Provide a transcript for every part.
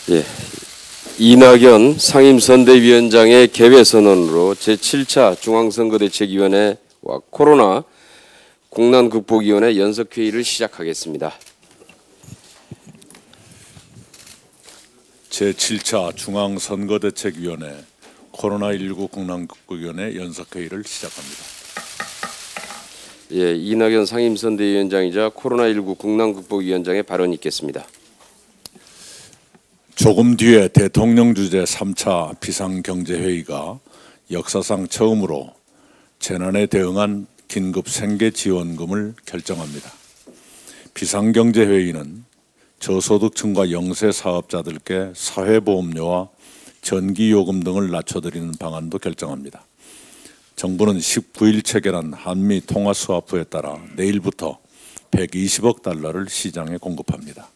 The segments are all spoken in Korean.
예, 이낙연 상임선대위원장의 개회선언으로 제7차 중앙선거대책위원회와 코로나 국난극복위원회 연석회의를 시작하겠습니다. 제7차 중앙선거대책위원회 코로나19 국난극복위원회 연석회의를 시작합니다. 예, 이낙연 상임선대위원장이자 코로나19 국난극복위원장의 발언이 있겠습니다. 조금 뒤에 대통령 주재 3차 비상경제회의가 역사상 처음으로 재난에 대응한 긴급 생계지원금을 결정합니다. 비상경제회의는 저소득층과 영세 사업자들께 사회보험료와 전기요금 등을 낮춰드리는 방안도 결정합니다. 정부는 19일 체결한 한미 통화수합부에 따라 내일부터 120억 달러를 시장에 공급합니다.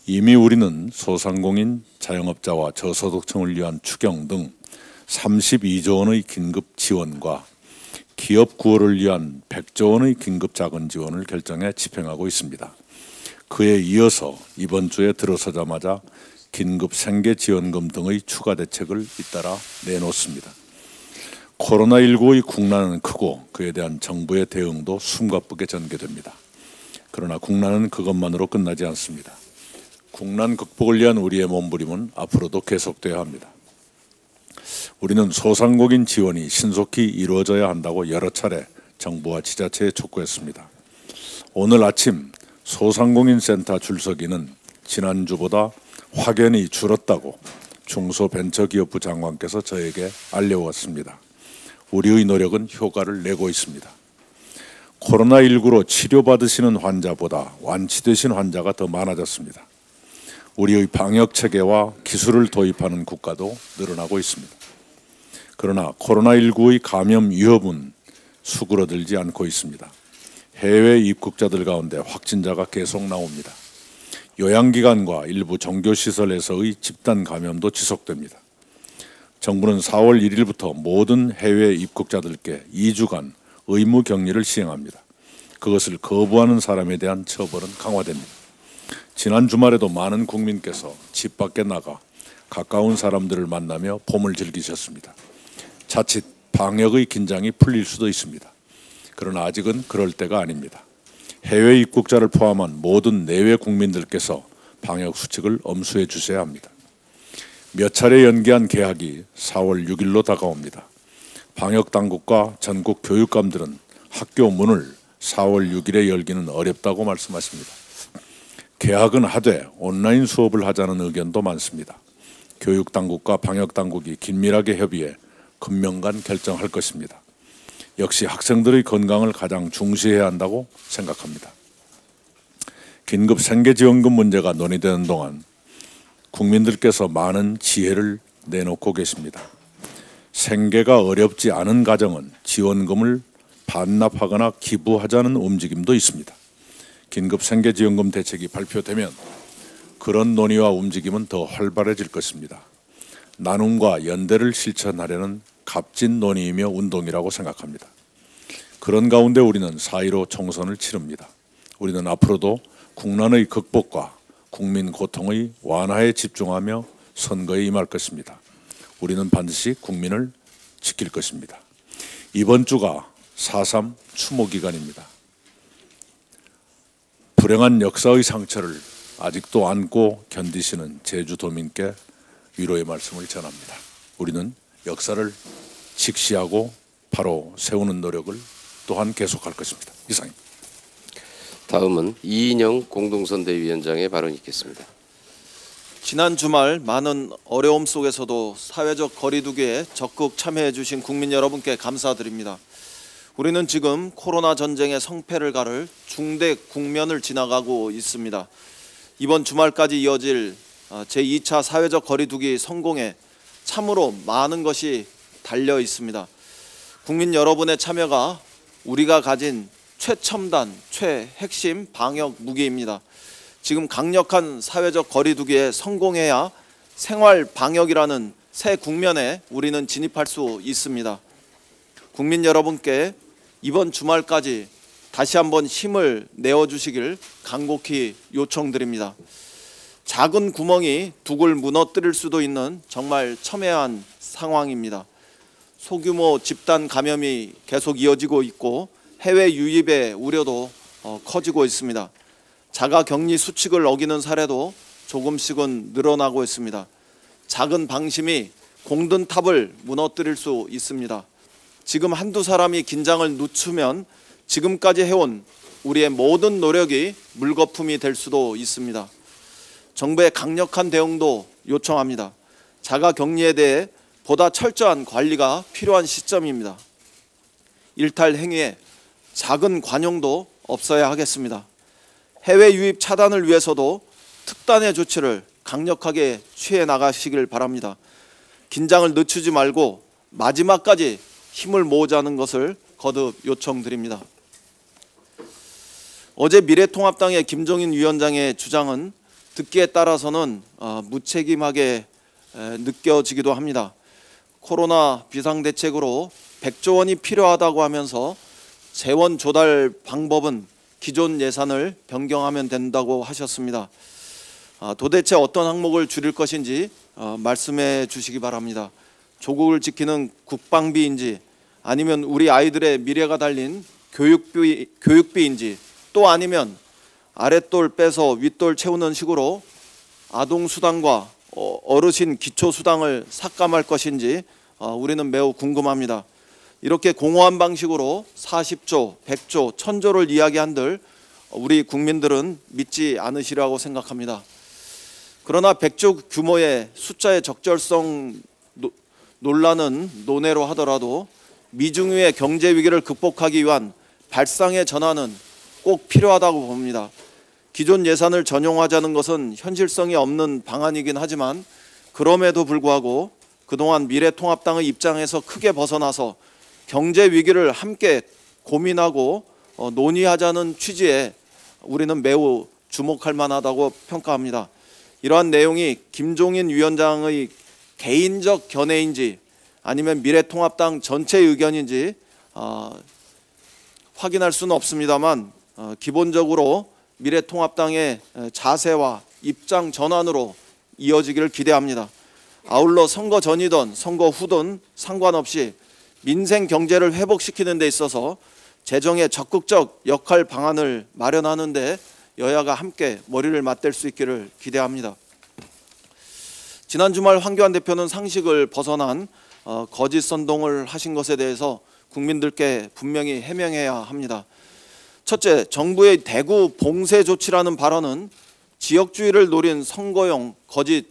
이미 우리는 소상공인, 자영업자와 저소득층을 위한 추경 등 32조 원의 긴급 지원과 기업 구호를 위한 100조 원의 긴급 자금 지원을 결정해 집행하고 있습니다. 그에 이어서 이번 주에 들어서자마자 긴급 생계지원금 등의 추가 대책을 잇따라 내놓습니다. 코로나19의 국난은 크고 그에 대한 정부의 대응도 숨가쁘게 전개됩니다. 그러나 국난은 그것만으로 끝나지 않습니다. 국난 극복을 위한 우리의 몸부림은 앞으로도 계속돼야 합니다. 우리는 소상공인 지원이 신속히 이루어져야 한다고 여러 차례 정부와 지자체에 촉구했습니다. 오늘 아침 소상공인 센터 줄서기는 지난주보다 확연히 줄었다고 중소벤처기업부 장관께서 저에게 알려왔습니다. 우리의 노력은 효과를 내고 있습니다. 코로나19로 치료받으시는 환자보다 완치되신 환자가 더 많아졌습니다. 우리의 방역체계와 기술을 도입하는 국가도 늘어나고 있습니다. 그러나 코로나19의 감염 위협은 수그러들지 않고 있습니다. 해외 입국자들 가운데 확진자가 계속 나옵니다. 요양기관과 일부 종교시설에서의 집단 감염도 지속됩니다. 정부는 4월 1일부터 모든 해외 입국자들께 2주간 의무 격리를 시행합니다. 그것을 거부하는 사람에 대한 처벌은 강화됩니다. 지난 주말에도 많은 국민께서 집 밖에 나가 가까운 사람들을 만나며 봄을 즐기셨습니다. 자칫 방역의 긴장이 풀릴 수도 있습니다. 그러나 아직은 그럴 때가 아닙니다. 해외 입국자를 포함한 모든 내외 국민들께서 방역 수칙을 엄수해 주셔야 합니다. 몇 차례 연기한 개학이 4월 6일로 다가옵니다. 방역당국과 전국 교육감들은 학교 문을 4월 6일에 열기는 어렵다고 말씀하십니다. 개학은 하되 온라인 수업을 하자는 의견도 많습니다. 교육당국과 방역당국이 긴밀하게 협의해 금명간 결정할 것입니다. 역시 학생들의 건강을 가장 중시해야 한다고 생각합니다. 긴급 생계지원금 문제가 논의되는 동안 국민들께서 많은 지혜를 내놓고 계십니다. 생계가 어렵지 않은 가정은 지원금을 반납하거나 기부하자는 움직임도 있습니다. 긴급 생계지원금 대책이 발표되면 그런 논의와 움직임은 더 활발해질 것입니다. 나눔과 연대를 실천하려는 값진 논의이며 운동이라고 생각합니다. 그런 가운데 우리는 4.15 총선을 치릅니다. 우리는 앞으로도 국난의 극복과 국민 고통의 완화에 집중하며 선거에 임할 것입니다. 우리는 반드시 국민을 지킬 것입니다. 이번 주가 4.3 추모 기간입니다. 불행한 역사의 상처를 아직도 안고 견디시는 제주도민께 위로의 말씀을 전합니다. 우리는 역사를 직시하고 바로 세우는 노력을 또한 계속할 것입니다. 이상입니다. 다음은 이인영 공동선대위원장의 발언이 있겠습니다. 지난 주말 많은 어려움 속에서도 사회적 거리두기에 적극 참여해 주신 국민 여러분께 감사드립니다. 우리는 지금 코로나 전쟁의 성패를 가를 중대 국면을 지나가고 있습니다. 이번 주말까지 이어질 제2차 사회적 거리두기 성공에 참으로 많은 것이 달려 있습니다. 국민 여러분의 참여가 우리가 가진 최첨단, 최핵심 방역 무기입니다. 지금 강력한 사회적 거리두기에 성공해야 생활 방역이라는 새 국면에 우리는 진입할 수 있습니다. 국민 여러분께 이번 주말까지 다시 한번 힘을 내어주시길 간곡히 요청드립니다. 작은 구멍이 둑을 무너뜨릴 수도 있는 정말 첨예한 상황입니다. 소규모 집단 감염이 계속 이어지고 있고 해외 유입의 우려도 커지고 있습니다. 자가 격리 수칙을 어기는 사례도 조금씩은 늘어나고 있습니다. 작은 방심이 공든 탑을 무너뜨릴 수 있습니다. 지금 한두 사람이 긴장을 늦추면 지금까지 해온 우리의 모든 노력이 물거품이 될 수도 있습니다. 정부의 강력한 대응도 요청합니다. 자가 격리에 대해 보다 철저한 관리가 필요한 시점입니다. 일탈 행위에 작은 관용도 없어야 하겠습니다. 해외 유입 차단을 위해서도 특단의 조치를 강력하게 취해 나가시길 바랍니다. 긴장을 늦추지 말고 마지막까지 힘을 모으자는 것을 거듭 요청드립니다. 어제 미래통합당의 김종인 위원장의 주장은 듣기에 따라서는 무책임하게 느껴지기도 합니다. 코로나 비상대책으로 100조 원이 필요하다고 하면서 재원 조달 방법은 기존 예산을 변경하면 된다고 하셨습니다. 도대체 어떤 항목을 줄일 것인지 말씀해 주시기 바랍니다. 조국을 지키는 국방비인지 아니면 우리 아이들의 미래가 달린 교육비인지 또 아니면 아랫돌 빼서 윗돌 채우는 식으로 아동수당과 어르신 기초수당을 삭감할 것인지 우리는 매우 궁금합니다. 이렇게 공허한 방식으로 40조, 100조, 1000조를 이야기한들 우리 국민들은 믿지 않으시라고 생각합니다. 그러나 100조 규모의 숫자의 적절성 논란은 논외로 하더라도 미중유의 경제 위기를 극복하기 위한 발상의 전환은 꼭 필요하다고 봅니다. 기존 예산을 전용하자는 것은 현실성이 없는 방안이긴 하지만 그럼에도 불구하고 그동안 미래통합당의 입장에서 크게 벗어나서 경제 위기를 함께 고민하고 논의하자는 취지에 우리는 매우 주목할 만하다고 평가합니다. 이러한 내용이 김종인 위원장의 개인적 견해인지 아니면 미래통합당 전체의 의견인지 확인할 수는 없습니다만 기본적으로 미래통합당의 자세와 입장 전환으로 이어지기를 기대합니다. 아울러 선거 전이든 선거 후든 상관없이 민생 경제를 회복시키는 데 있어서 재정의 적극적 역할 방안을 마련하는 데 여야가 함께 머리를 맞댈 수 있기를 기대합니다. 지난 주말 황교안 대표는 상식을 벗어난 거짓 선동을 하신 것에 대해서 국민들께 분명히 해명해야 합니다. 첫째, 정부의 대구 봉쇄 조치라는 발언은 지역주의를 노린 선거용 거짓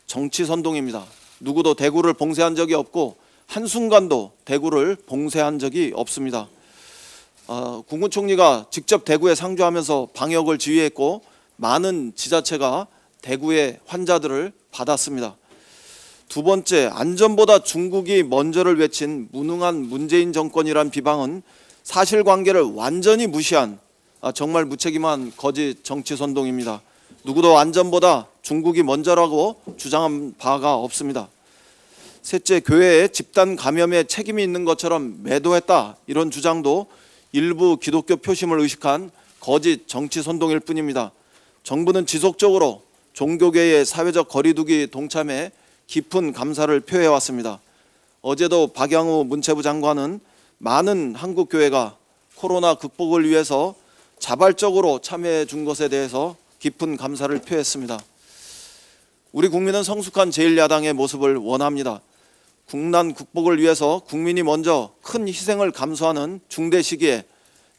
정치 선동입니다. 누구도 대구를 봉쇄한 적이 없고 한순간도 대구를 봉쇄한 적이 없습니다. 국무총리가 직접 대구에 상주하면서 방역을 지휘했고 많은 지자체가 대구의 환자들을 받았습니다. 두 번째, 안전보다 중국이 먼저를 외친 무능한 문재인 정권이란 비방은 사실관계를 완전히 무시한 정말 무책임한 거짓 정치 선동입니다. 누구도 안전보다 중국이 먼저라고 주장한 바가 없습니다. 셋째, 교회에 집단 감염에 책임이 있는 것처럼 매도했다, 이런 주장도 일부 기독교 표심을 의식한 거짓 정치 선동일 뿐입니다. 정부는 지속적으로 종교계의 사회적 거리두기 동참에 깊은 감사를 표해왔습니다. 어제도 박양우 문체부 장관은 많은 한국 교회가 코로나 극복을 위해서 자발적으로 참여해 준 것에 대해서 깊은 감사를 표했습니다. 우리 국민은 성숙한 제1야당의 모습을 원합니다. 국난 극복을 위해서 국민이 먼저 큰 희생을 감수하는 중대 시기에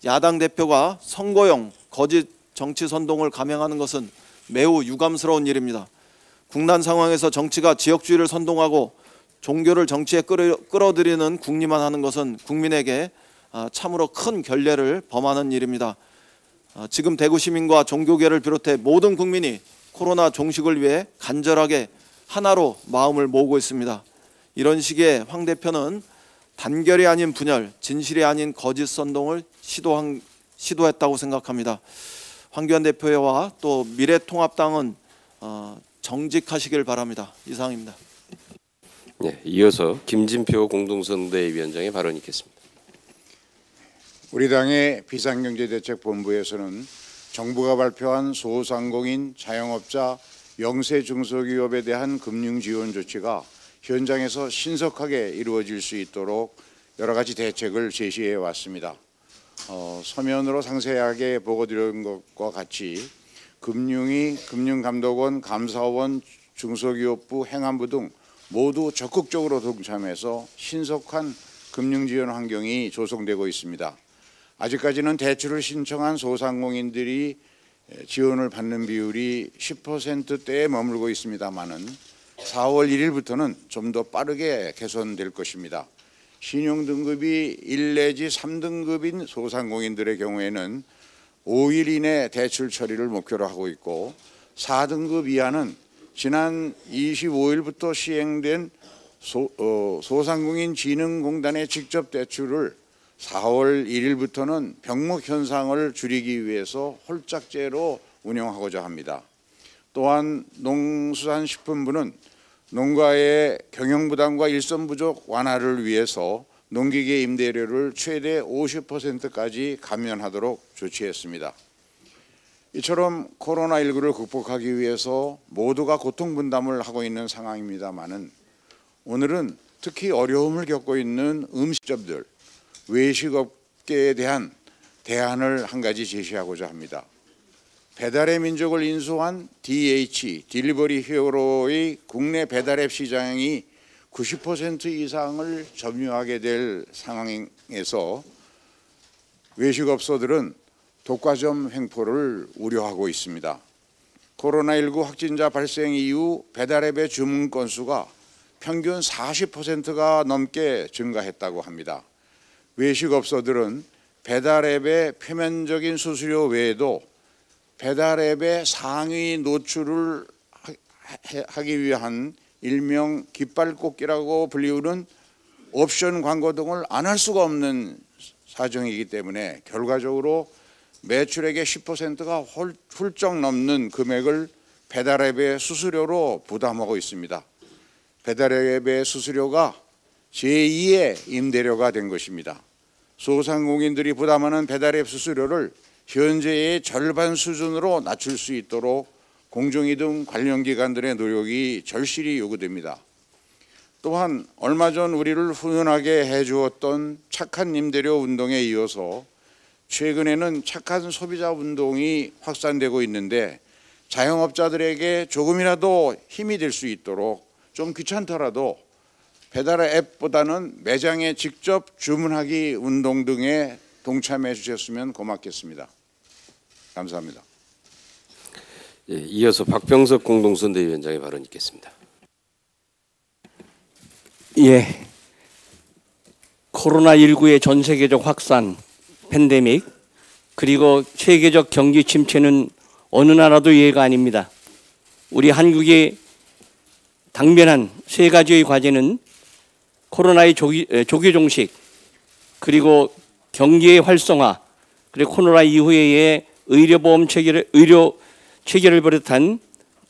야당 대표가 선거용 거짓 정치 선동을 감행하는 것은 매우 유감스러운 일입니다. 국난 상황에서 정치가 지역주의를 선동하고 종교를 정치에 끌어들이는 궁리만 하는 것은 국민에게 참으로 큰 결례를 범하는 일입니다. 지금 대구 시민과 종교계를 비롯해 모든 국민이 코로나 종식을 위해 간절하게 하나로 마음을 모으고 있습니다. 이런 시기에 황 대표는 단결이 아닌 분열, 진실이 아닌 거짓 선동을 시도했다고 생각합니다. 황교안 대표와 또 미래통합당은 정직하시길 바랍니다. 이상입니다. 네, 이어서 김진표 공동선대위원장의 발언이 있겠습니다. 우리 당의 비상경제대책본부에서는 정부가 발표한 소상공인, 자영업자, 영세 중소기업에 대한 금융 지원 조치가 현장에서 신속하게 이루어질 수 있도록 여러 가지 대책을 제시해 왔습니다. 서면으로 상세하게 보고드린 것과 같이 금융위, 금융감독원, 감사원, 중소기업부, 행안부 등 모두 적극적으로 동참해서 신속한 금융지원 환경이 조성되고 있습니다. 아직까지는 대출을 신청한 소상공인들이 지원을 받는 비율이 10%대에 머물고 있습니다마는 4월 1일부터는 좀 더 빠르게 개선될 것입니다. 신용등급이 1 내지 3등급인 소상공인들의 경우에는 5일 이내 대출 처리를 목표로 하고 있고 4등급 이하는 지난 25일부터 시행된 소상공인진흥공단의 직접 대출을 4월 1일부터는 병목 현상을 줄이기 위해서 홀짝제로 운영하고자 합니다. 또한 농수산식품부는 농가의 경영부담과 일손 부족 완화를 위해서 농기계 임대료를 최대 50%까지 감면하도록 조치했습니다. 이처럼 코로나19를 극복하기 위해서 모두가 고통분담을 하고 있는 상황입니다마는 오늘은 특히 어려움을 겪고 있는 음식점들, 외식업계에 대한 대안을 한 가지 제시하고자 합니다. 배달의 민족을 인수한 DH, 딜리버리 히어로의 국내 배달앱 시장이 90% 이상을 점유하게 될 상황에서 외식업소들은 독과점 횡포를 우려하고 있습니다. 코로나19 확진자 발생 이후 배달앱의 주문 건수가 평균 40%가 넘게 증가했다고 합니다. 외식업소들은 배달앱의 표면적인 수수료 외에도 배달앱의 상위 노출을 하기 위한 일명 깃발꽂기라고 불리우는 옵션 광고 등을 안 할 수가 없는 사정이기 때문에 결과적으로 매출액의 10%가 훌쩍 넘는 금액을 배달앱의 수수료로 부담하고 있습니다. 배달앱의 수수료가 제2의 임대료가 된 것입니다. 소상공인들이 부담하는 배달앱 수수료를 현재의 절반 수준으로 낮출 수 있도록 공정위 등 관련 기관들의 노력이 절실히 요구됩니다. 또한 얼마 전 우리를 훈훈하게 해주었던 착한 임대료 운동에 이어서 최근에는 착한 소비자 운동이 확산되고 있는데 자영업자들에게 조금이라도 힘이 될 수 있도록 좀 귀찮더라도 배달 앱보다는 매장에 직접 주문하기 운동 등에 동참해 주셨으면 고맙겠습니다. 감사합니다. 예, 이어서 박병석 공동선대위원장의 발언 있겠습니다. 예, 코로나19의 전 세계적 확산, 팬데믹, 그리고 세계적 경기 침체는 어느 나라도 예가 아닙니다. 우리 한국이 당면한 세 가지의 과제는 코로나의 조기 종식, 그리고 경기의 활성화, 그리고 코로나 이후의 의료 체계를 비롯한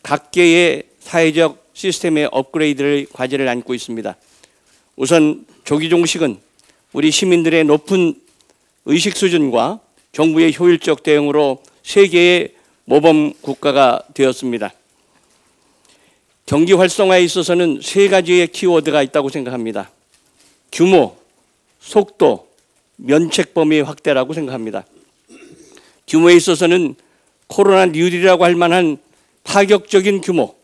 각계의 사회적 시스템의 업그레이드를 과제를 안고 있습니다. 우선 조기 종식은 우리 시민들의 높은 의식 수준과 정부의 효율적 대응으로 세계의 모범 국가가 되었습니다. 경기 활성화에 있어서는 세 가지의 키워드가 있다고 생각합니다. 규모, 속도, 면책 범위 확대라고 생각합니다. 규모에 있어서는 코로나 뉴딜이라고 할 만한 파격적인 규모,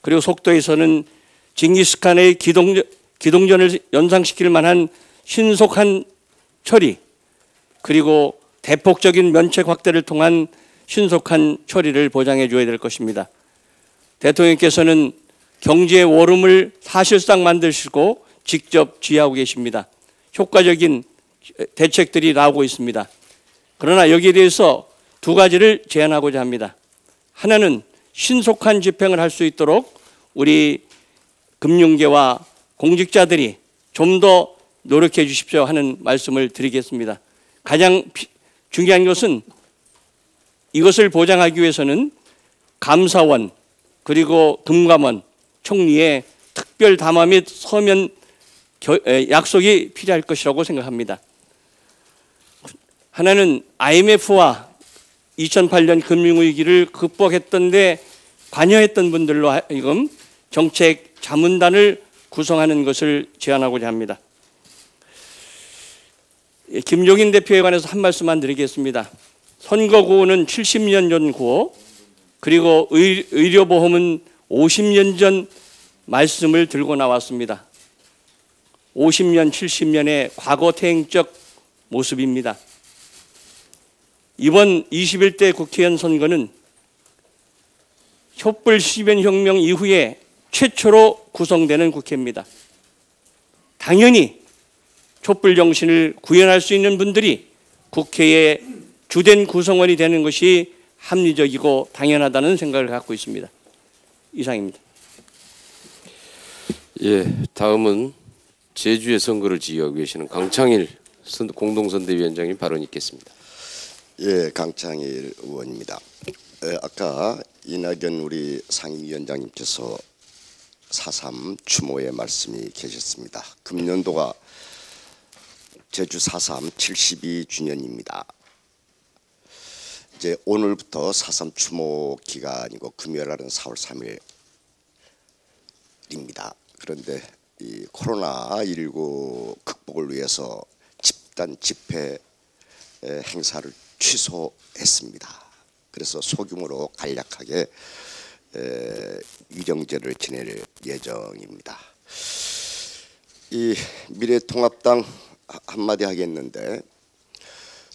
그리고 속도에서는 징기스칸의 기동전을 연상시킬 만한 신속한 처리, 그리고 대폭적인 면책 확대를 통한 신속한 처리를 보장해 줘야 될 것입니다. 대통령께서는 경제의 원룸을 사실상 만드시고 직접 지휘하고 계십니다. 효과적인 대책들이 나오고 있습니다. 그러나 여기에 대해서 두 가지를 제안하고자 합니다. 하나는 신속한 집행을 할 수 있도록 우리 금융계와 공직자들이 좀 더 노력해 주십시오 하는 말씀을 드리겠습니다. 가장 중요한 것은 이것을 보장하기 위해서는 감사원, 그리고 금감원, 총리의 특별 담화 및 서면 약속이 필요할 것이라고 생각합니다. 하나는 IMF와 2008년 금융위기를 극복했던 데 관여했던 분들로 하여금 정책 자문단을 구성하는 것을 제안하고자 합니다. 김종인 대표에 관해서 한 말씀만 드리겠습니다. 선거구호는 70년 전 구호, 그리고 의료보험은 50년 전 말씀을 들고 나왔습니다. 50년, 70년의 과거 퇴행적 모습입니다. 이번 21대 국회의원 선거는 촛불 10연 혁명 이후에 최초로 구성되는 국회입니다. 당연히 촛불 정신을 구현할 수 있는 분들이 국회의 주된 구성원이 되는 것이 합리적이고 당연하다는 생각을 갖고 있습니다. 이상입니다. 예, 다음은 제주의 선거를 지휘하고 계시는 강창일 공동선대위원장님 발언 있겠습니다. 예, 강창일 의원입니다. 아까 이낙연 우리 상임위원장님께서 4.3 추모의 말씀이 계셨습니다. 금년도가 제주 4.3 72주년입니다. 이제 오늘부터 4.3 추모 기간이고 금요일 날은 4월 3일입니다. 그런데 이 코로나19 극복을 위해서 집단 집회 행사를 취소했습니다. 그래서 소규모로 간략하게 위령제를 지낼 예정입니다. 이 미래통합당 한마디 하겠는데,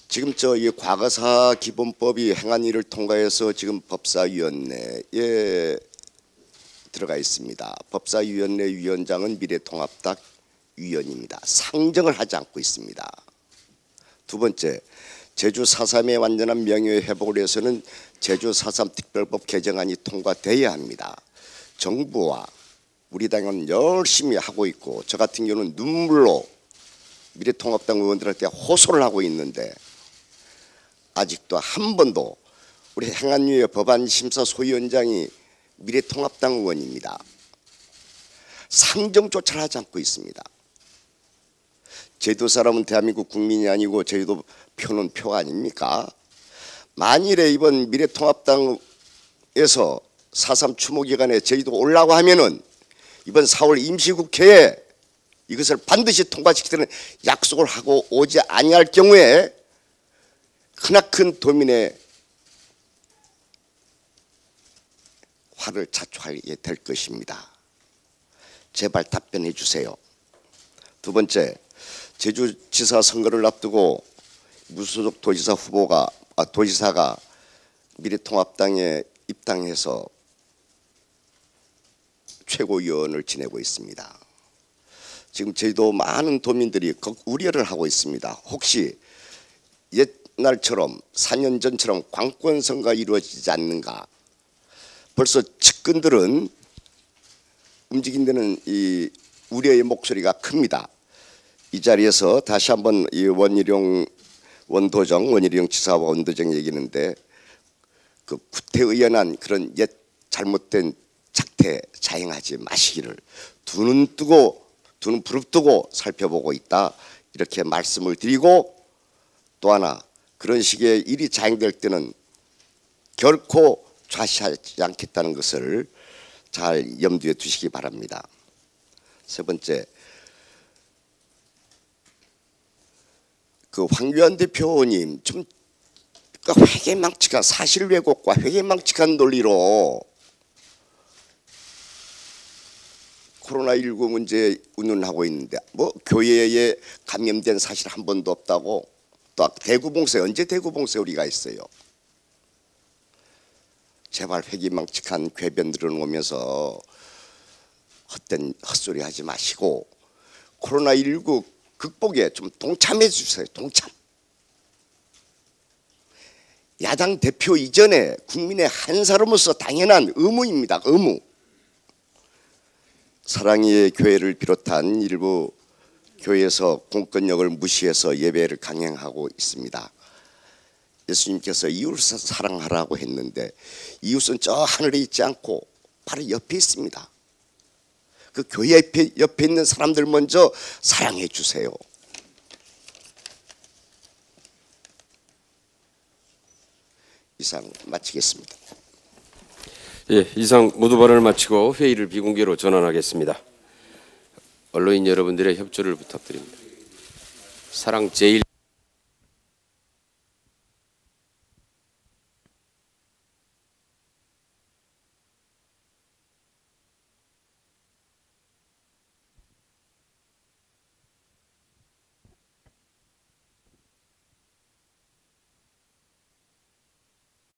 지금 이 과거사 기본법이 행안위를 통과해서 지금 법사위원회에 들어가 있습니다. 법사위원회 위원장은 미래통합당 위원입니다. 상정을 하지 않고 있습니다. 두 번째, 제주 4.3의 완전한 명예 회복을 위해서는 제주 4.3 특별법 개정안이 통과돼야 합니다. 정부와 우리 당은 열심히 하고 있고, 저 같은 경우는 눈물로 미래통합당 의원들한테 호소를 하고 있는데 아직도 한 번도 우리 행안위의 법안심사 소위원장이 미래통합당 의원입니다. 상정조차를 하지 않고 있습니다. 제주도 사람은 대한민국 국민이 아니고 제주도 표는 표 아닙니까? 만일에 이번 미래통합당에서 4.3 추모기간에 제주도 오려고 하면은 이번 4월 임시국회에 이것을 반드시 통과시키는 약속을 하고 오지 아니할 경우에 크나큰 도민의 화를 자초하게 될 것입니다. 제발 답변해 주세요. 두 번째, 제주지사 선거를 앞두고 무소속 도지사가 미래통합당에 입당해서 최고위원을 지내고 있습니다. 지금 제주도 많은 도민들이 우려를 하고 있습니다. 혹시 옛날처럼 4년 전처럼 광권 선거가 이루어지지 않는가? 벌써 측근들은 움직인다는 이 우려의 목소리가 큽니다. 이 자리에서 다시 한번 이 원희룡 지사와 원도정 얘기하는데, 그 구태의연한 그런 옛 잘못된 작태 자행하지 마시기를 두 눈 부릅뜨고 살펴보고 있다, 이렇게 말씀을 드리고, 또 하나 그런 식의 일이 자행될 때는 결코 좌시하지 않겠다는 것을 잘 염두에 두시기 바랍니다. 세 번째, 그 황교안 대표님 좀 회계망측한 사실 왜곡과 회계망측한 논리로 코로나19 문제 운운하고 있는데, 뭐 교회에 감염된 사실 한 번도 없다고, 또 대구봉쇄, 언제 대구봉쇄 우리가 했어요? 제발 회기망측한 궤변들을 오면서 헛된 헛소리 하지 마시고 코로나19 극복에 좀 동참해 주세요. 동참. 야당 대표 이전에 국민의 한 사람으로서 당연한 의무입니다. 의무. 사랑의 교회를 비롯한 일부 교회에서 공권력을 무시해서 예배를 강행하고 있습니다. 예수님께서 이웃을 사랑하라고 했는데 이웃은 저 하늘에 있지 않고 바로 옆에 있습니다. 그 교회 옆에 있는 사람들 먼저 사랑해 주세요. 이상 마치겠습니다. 예, 이상 모두 발언을 마치고 회의를 비공개로 전환하겠습니다. 언론인 여러분들의 협조를 부탁드립니다. 사랑 제1